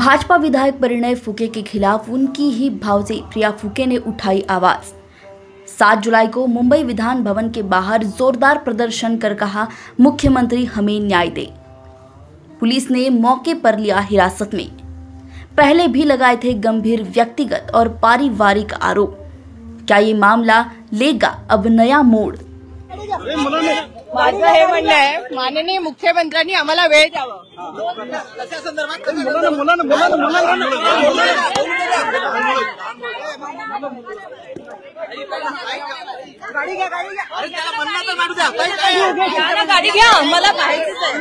भाजपा विधायक परिणय फुके के खिलाफ उनकी ही भावजे प्रिया फुके ने उठाई आवाज। 7 जुलाई को मुंबई विधान भवन के बाहर जोरदार प्रदर्शन कर कहा, मुख्यमंत्री हमें न्याय दे। पुलिस ने मौके पर लिया हिरासत में। पहले भी लगाए थे गंभीर व्यक्तिगत और पारिवारिक आरोप। क्या ये मामला लेगा अब नया मोड़? माझं हे म्हणणं आहे, माननीय मुख्यमंत्र्यांनी आम्हाला वेळ द्यावा। गाडी घ्या, मला पाहायचंच आहे।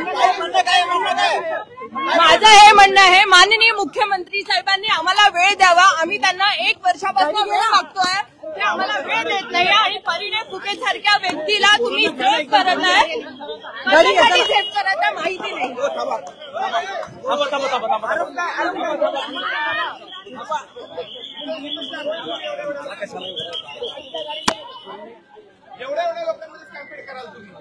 माझं हे म्हणणं आहे, माननीय मुख्यमंत्री साहेबांनी आम्हाला वेळ द्यावा। आम्ही त्यांना 1 वर्षापासून वेळ मागतोय, ते आम्हाला वेळ देत नाही आणि परिणय फुके सारख्या व्यक्तीला तुम्ही सेफ करत नाही, कधी सेफ करत आहे माहिती नाही। एवढ्या लोकांमध्ये कॅम्पेन कराल तुम्ही?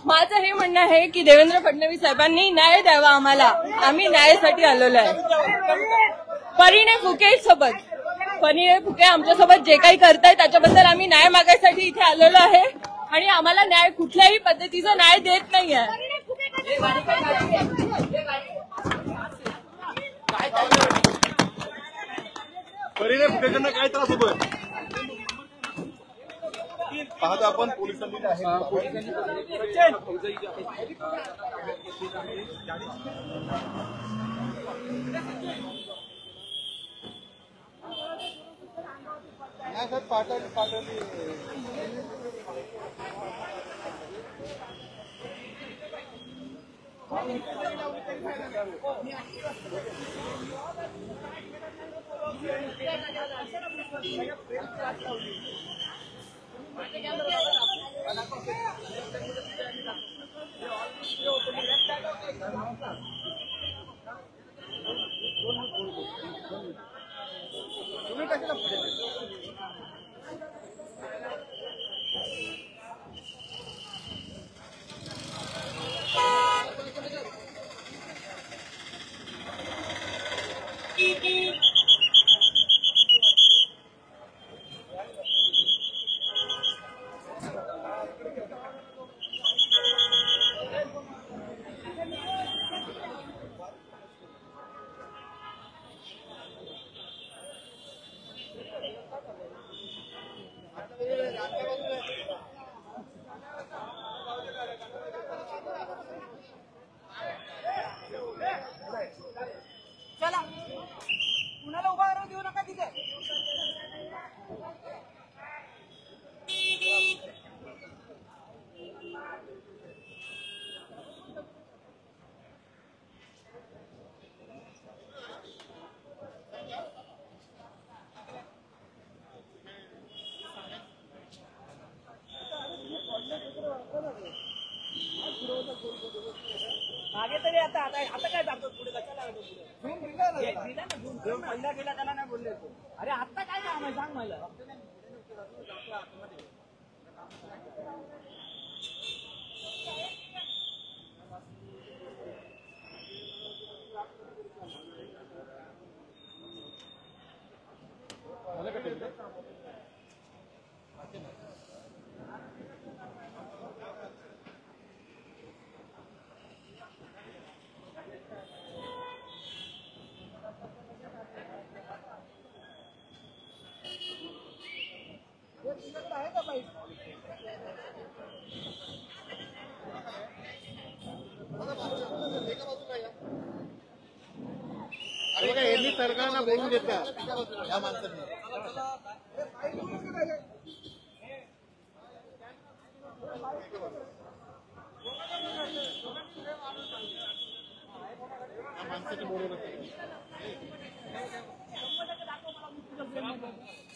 माझं हे म्हणणं आहे की देवेंद्र फडणवीस साहेबांनी न्याय द्यावा आम्हाला। आम्ही न्यायासाठी आलेलो आहे। परिणय फुके आमच्यासोबत जे काही करतायत त्याच्याबद्दल आम्ही न्याय मागायसाठी इथे आलेलो आहे आणि आम्हाला न्याय कुठल्याही पद्धतीचा न्याय देत नाहीये। परिणय फुकेंना काय त्रास होतोय पाहता आपण पोलिसांनी चला कुणाला उभा राहू देऊ नका तिथे। मागे तरी आता काय जातो पुढे कशाला पुढे पहिला गेला त्याला नाही बोलले। अरे आता काय काम आहे सांग मला। यांनी सरकारला बोलून घेतल्या या माणसांनी।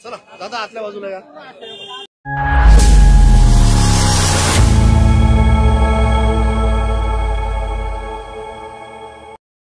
चला दादा आतल्या बाजूला या।